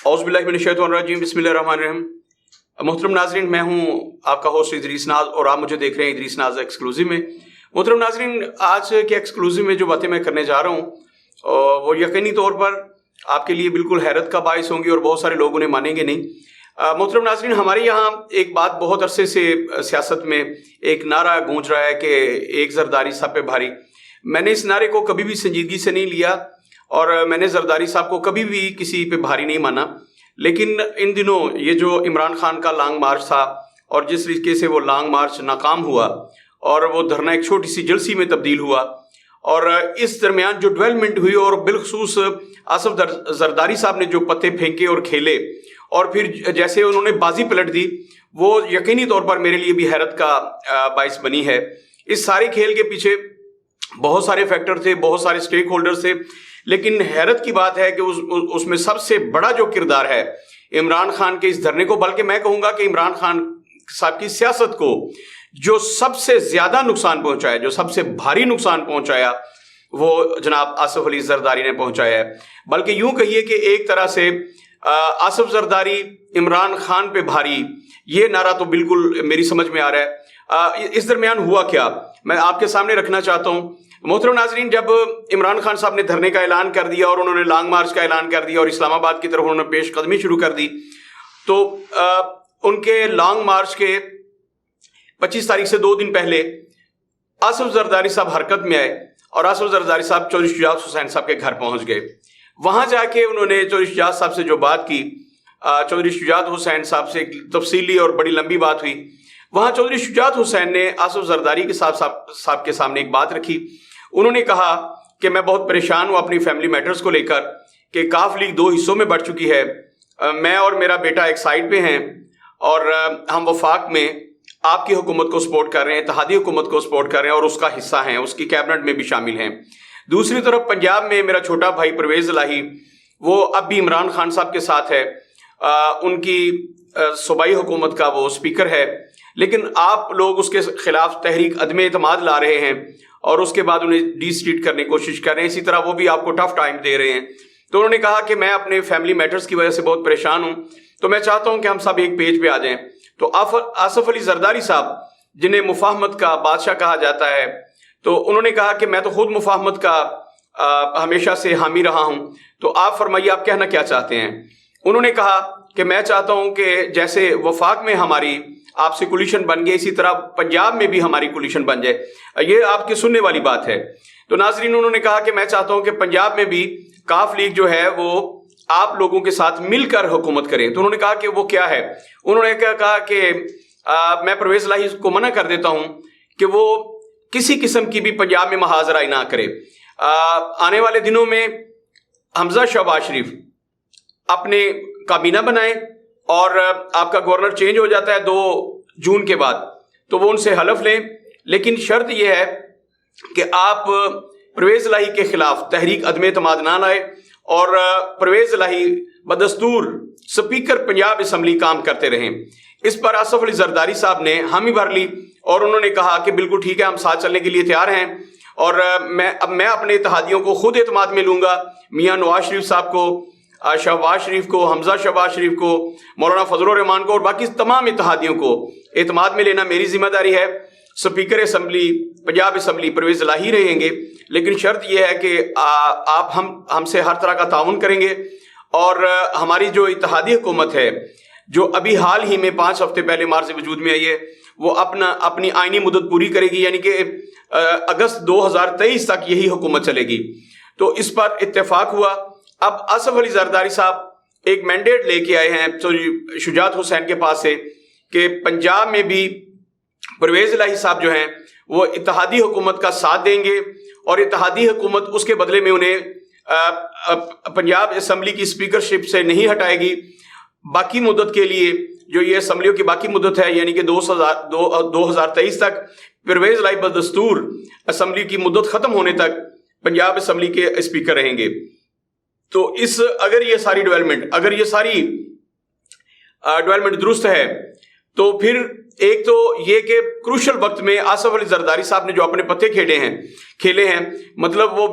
औज़ुबिल्लाहिमिनश्शैतानिर्रजीम बिस्मिल्लाहिर्रहमानिर्रहीम। मोहतरम नाज़रीन, मैं हूँ आपका होस्ट इदरीस नाज और आप मुझे देख रहे हैं इदरीस नाज एक्सक्लूसिव में। मोहतरम नाज़रीन, आज के एक्सक्लूसिव में जो बातें मैं करने जा रहा हूँ वो यकीनी तौर पर आपके लिए बिल्कुल हैरत का बायस होंगी और बहुत सारे लोग उन्हें मानेंगे नहीं। मोहतरम नाज़रीन, हमारे यहाँ एक बात बहुत अरसे से सियासत में एक नारा गूंज रहा है कि एक जरदारी साहब पे भारी। मैंने इस नारे को कभी भी संजीदगी से नहीं लिया और मैंने जरदारी साहब को कभी भी किसी पे भारी नहीं माना। लेकिन इन दिनों ये जो इमरान खान का लॉन्ग मार्च था और जिस तरीके से वो लॉन्ग मार्च नाकाम हुआ और वो धरना एक छोटी सी जलसी में तब्दील हुआ और इस दरमियान जो डेवलपमेंट हुई और बिलखसूस आसफ जरदारी साहब ने जो पत्ते फेंके और खेले और फिर जैसे उन्होंने बाजी पलट दी, वो यकीनी तौर पर मेरे लिए भी हैरत का बायस बनी है। इस सारे खेल के पीछे बहुत सारे फैक्टर थे, बहुत सारे स्टेक होल्डर्स थे, लेकिन हैरत की बात है कि उसमें सबसे बड़ा जो किरदार है इमरान खान के इस धरने को, बल्कि मैं कहूंगा कि इमरान खान साहब की सियासत को जो सबसे ज्यादा नुकसान पहुंचाया, जो सबसे भारी नुकसान पहुंचाया, वो जनाब आसफ अली जरदारी ने पहुंचाया है। बल्कि यूं कहिए कि एक तरह से आसफ जरदारी इमरान खान पे भारी, ये नारा तो बिल्कुल मेरी समझ में आ रहा है। इस दरमियान हुआ क्या, मैं आपके सामने रखना चाहता हूं। मोहतरम नाजरीन, जब इमरान खान साहब ने धरने का ऐलान कर दिया और उन्होंने लॉन्ग मार्च का ऐलान कर दिया और इस्लामाबाद की तरफ उन्होंने पेश कदमी शुरू कर दी, तो उनके लॉन्ग मार्च के 25 तारीख से 2 दिन पहले आसफ जरदारी साहब हरकत में आए और आसफ जरदारी साहब चौधरी शुजात हुसैन साहब के घर पहुंच गए। वहां जाके उन्होंने चौधरी शुजात साहब से जो बात की, चौधरी शुजात हुसैन साहब से एक तफसीली और बड़ी लंबी बात हुई। वहां चौधरी शुजात हुसैन ने आसफ जरदारी के साहब के सामने एक बात रखी। उन्होंने कहा कि मैं बहुत परेशान हूं अपनी फैमिली मैटर्स को लेकर कि काफ लीग 2 हिस्सों में बढ़ चुकी है। मैं और मेरा बेटा एक साइड पे हैं और हम वफाक में आपकी हुकूमत को सपोर्ट कर रहे हैं, इत्तेहादी हुकूमत को सपोर्ट कर रहे हैं और उसका हिस्सा हैं, उसकी कैबिनेट में भी शामिल हैं। दूसरी तरफ पंजाब में मेरा छोटा भाई परवेज इलाही, वो अब भी इमरान खान साहब के साथ है, उनकी सूबाई हुकूमत का वो स्पीकर है, लेकिन आप लोग उसके खिलाफ तहरीक अदम एतमाद ला रहे हैं और उसके बाद उन्हें डिस्ट्रीट करने की कोशिश कर रहे हैं। इसी तरह वो भी आपको टफ टाइम दे रहे हैं। तो उन्होंने कहा कि मैं अपने फैमिली मैटर्स की वजह से बहुत परेशान हूं, तो मैं चाहता हूं कि हम सब एक पेज पे आ जाएं। तो आसफ अली जरदारी साहब, जिन्हें मुफाहमत का बादशाह कहा जाता है, तो उन्होंने कहा कि मैं तो खुद मुफाहमत का हमेशा से हामी रहा हूं, तो आप फरमाइए आप कहना क्या चाहते हैं। उन्होंने कहा कि मैं चाहता हूं कि जैसे वफाक में हमारी आपसे कोलिशन बन गई, इसी तरह पंजाब में भी हमारी कोलिशन बन जाए। ये आपके सुनने वाली बात है। तो नाजरीन, उन्होंने कहा कि मैं चाहता हूं कि पंजाब में भी काफ लीग जो है वो आप लोगों के साथ मिलकर हुकूमत करें। तो उन्होंने कहा कि वो क्या है। उन्होंने क्या कहा कि मैं परवेज इलाही को मना कर देता हूं कि वो किसी किस्म की भी पंजाब में महाजराई ना करे। आने वाले दिनों में हमजा शहबाज शरीफ अपने काबीना बनाए और आपका गवर्नर चेंज हो जाता है 2 जून के बाद, तो वो उनसे हलफ लें, लेकिन शर्त यह है कि आप परवेज इलाही के खिलाफ तहरीक अदम एतमाद ना लाए और परवेज इलाही बदस्तूर स्पीकर पंजाब असम्बली काम करते रहें। इस पर आसफ अली जरदारी साहब ने हामी भर ली और उन्होंने कहा कि बिल्कुल ठीक है, हम साथ चलने के लिए तैयार हैं और मैं अपने इत्तेहादियों को खुद एतमाद में लूंगा। मियां नवाज शरीफ साहब को, शहबाज शरीफ को, हमजा शहबाज शरीफ को, मौलाना फजलुर रहमान को और बाकी तमाम इत्तेहादियों को एतमाद में लेना मेरी जिम्मेदारी है। Speaker assembly Punjab assembly Pervez Elahi रहेंगे, लेकिन शर्त यह है कि आप हमसे हर तरह का ताउन करेंगे और हमारी जो इत्तेहादी हुकूमत है, जो अभी हाल ही में 5 हफ्ते पहले मार्च वजूद में आई है, वो अपनी आईनी मुद्दत पूरी करेगी, यानी कि अगस्त 2023 तक यही हुकूमत चलेगी। तो इस पर इत्तेफाक हुआ। अब आसफ अली जरदारी साहब एक मैंडेट लेके आए हैं चौधरी शुजात हुसैन के पास से कि पंजाब में भी परवेज इलाही साहब जो हैं वो इत्तेहादी हुकूमत का साथ देंगे और इत्तेहादी हुकूमत उसके बदले में उन्हें पंजाब असम्बली की स्पीकरशिप से नहीं हटाएगी। बाकी मुद्दत के लिए जो ये असम्बलियों की बाकी मुद्दत है, यानी कि 2023 तक परवेज इलाही बदस्तूर असम्बली की मुद्दत खत्म होने तक पंजाब असम्बली के स्पीकर रहेंगे। तो अगर ये सारी डेवलपमेंट दुरुस्त है, तो फिर एक तो ये कि क्रूशल वक्त में आसफ अली जरदारी साहब ने जो अपने पत्ते खेले हैं, मतलब वो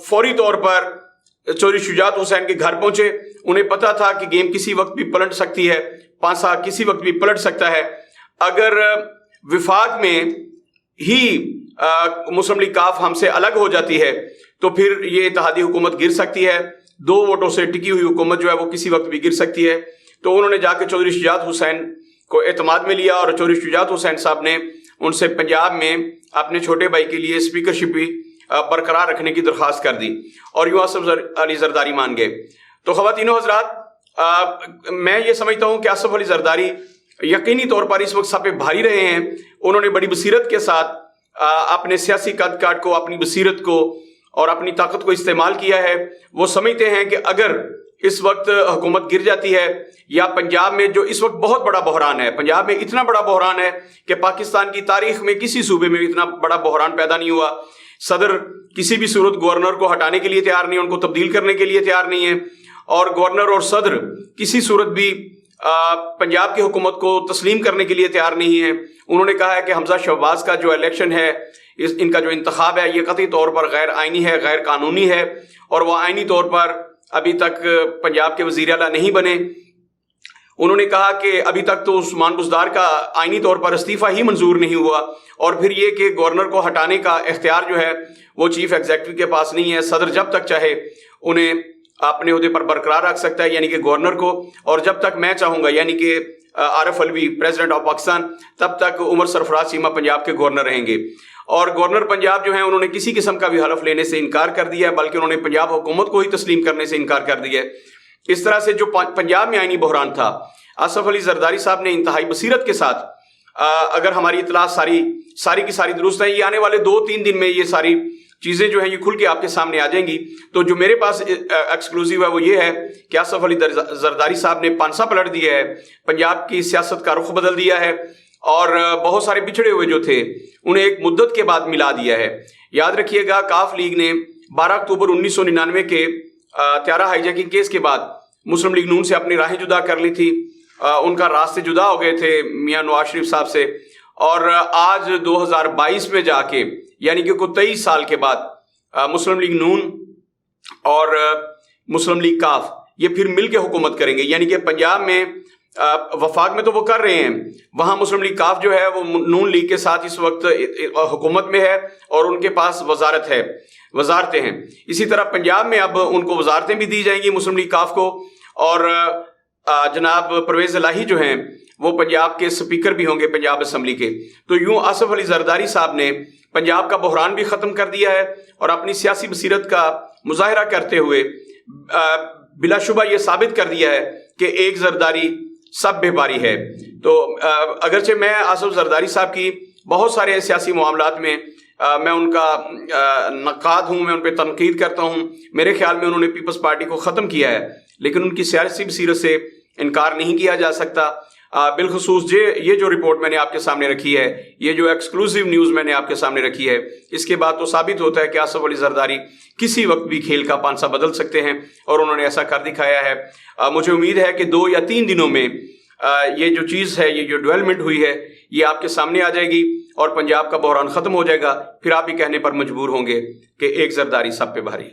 फौरी तौर पर चौधरी शुजात हुसैन के घर पहुंचे। उन्हें पता था कि गेम किसी वक्त भी पलट सकती है, पांसा किसी वक्त भी पलट सकता है। अगर विफाक में ही मुस्लिम लीग काफ हमसे अलग हो जाती है तो फिर ये इत्तेहादी हुकूमत गिर सकती है। 2 वोटों से टिकी हुई हुकूमत जो है वो किसी वक्त भी गिर सकती है। तो उन्होंने जाके चौधरी शुजात हुसैन को एतमाद में लिया और चौधरी शुजात हुसैन साहब ने उनसे पंजाब में अपने छोटे भाई के लिए स्पीकरशिप भी बरकरार रखने की दरख्वास्त कर दी और यूं आसफ अली जरदारी मान गए। तो ख़वातीनो हज़रात, मैं ये समझता हूँ कि आसफ अली जरदारी यकीनी तौर पर इस वक्त सब पे भारी रहे हैं। उन्होंने बड़ी बसीरत के साथ अपने सियासी कद काट को, अपनी बसीरत को और अपनी ताकत को इस्तेमाल किया है। वो समझते हैं कि अगर इस वक्त हुकूमत गिर जाती है या पंजाब में जो इस वक्त बहुत बड़ा बहरान है, पंजाब में इतना बड़ा बहरान है कि पाकिस्तान की तारीख में किसी सूबे में इतना बड़ा बहरान पैदा नहीं हुआ। सदर किसी भी सूरत गवर्नर को हटाने के लिए तैयार नहीं है, उनको तब्दील करने के लिए तैयार नहीं है, और गवर्नर और सदर किसी सूरत भी पंजाब की हुकूमत को तस्लीम करने के लिए तैयार नहीं है। उन्होंने कहा है कि हमजा शहबाज का जो इलेक्शन है, इनका जो इंतखाब है, ये कतई तौर पर गैर आइनी है, गैर कानूनी है और वह आइनी तौर पर अभी तक पंजाब के वज़ीर आला नहीं बने। उन्होंने कहा कि अभी तक तो उस्मान बुज़दार का आइनी तौर पर इस्तीफ़ा ही मंजूर नहीं हुआ और फिर ये कि गवर्नर को हटाने का इख्तियार जो है वो चीफ एग्जीक्यूटिव के पास नहीं है। सदर जब तक चाहे उन्हें अपने ओहदे पर बरकरार रख सकता है, यानी कि गवर्नर को, और जब तक मैं चाहूँगा, यानी कि आरिफ अलवी प्रेसिडेंट ऑफ पाकिस्तान, तब तक उमर सरफराज चीमा पंजाब के गवर्नर रहेंगे। और गवर्नर पंजाब जो है उन्होंने किसी किस्म का भी हलफ लेने से इनकार कर दिया है, बल्कि उन्होंने पंजाब हुकूमत को ही तस्लीम करने से इनकार कर दिया है। इस तरह से जो पंजाब में आईनी बहरान था, आसफ अली जरदारी साहब ने इंतहाई बसीरत के साथ, अगर हमारी इतला सारी की सारी दुरुस्त है, ये आने वाले 2-3 दिन में ये सारी चीज़ें जो हैं ये खुल के आपके सामने आ जाएंगी। तो जो मेरे पास एक्सक्लूसिव है वो ये है कि आसफ अली जरदारी साहब ने पांसा पलट दिया है, पंजाब की सियासत का रुख बदल दिया है और बहुत सारे पिछड़े हुए जो थे उन्हें एक मुद्दत के बाद मिला दिया है। याद रखिएगा, काफ लीग ने 12 अक्टूबर 1999 के त्यारा हाईजैकिंग केस के बाद मुस्लिम लीग नून से अपनी राहें जुदा कर ली थी। उनका रास्ते जुदा हो गए थे मियां नवाज शरीफ साहब से, और आज 2022 में जाके, यानी कि 23 साल के बाद मुस्लिम लीग नून और मुस्लिम लीग काफ ये फिर मिल के हुकूमत करेंगे। यानी कि पंजाब में वफाक में तो वो कर रहे हैं, वहाँ मुस्लिम लीग काफ जो है वो नून लीग के साथ इस वक्त हुकूमत में है और उनके पास वजारतें हैं। इसी तरह पंजाब में अब उनको वजारतें भी दी जाएंगी मुस्लिम लीग काफ को, और जनाब परवेज इलाही जो हैं वो पंजाब के स्पीकर भी होंगे पंजाब असम्बली के। तो यूं आसफ अली जरदारी साहब ने पंजाब का बहरान भी ख़त्म कर दिया है और अपनी सियासी बसीरत का मुजाहरा करते हुए बिलाशुबा ये साबित कर दिया है कि एक जरदारी सब बेबारी है। तो अगरचे मैं आसफ जरदारी साहब की बहुत सारे सियासी मामलात में मैं उनका नक़ाद हूँ, मैं उन पर तनकीद करता हूँ। मेरे ख्याल में उन्होंने पीपल्स पार्टी को ख़त्म किया है, लेकिन उनकी सियासी बसीरत से इनकार नहीं किया जा सकता। बिलखसूस ये जो रिपोर्ट मैंने आपके सामने रखी है, ये जो एक्सक्लूसिव न्यूज़ मैंने आपके सामने रखी है, इसके बाद तो साबित होता है कि आसफ अली जरदारी किसी वक्त भी खेल का पांसा बदल सकते हैं और उन्होंने ऐसा कर दिखाया है। मुझे उम्मीद है कि 2 या 3 दिनों में ये जो चीज़ है, ये जो डेवलपमेंट हुई है, ये आपके सामने आ जाएगी और पंजाब का बहरान ख़त्म हो जाएगा। फिर आप भी कहने पर मजबूर होंगे कि एक जरदारी सब पे भारी।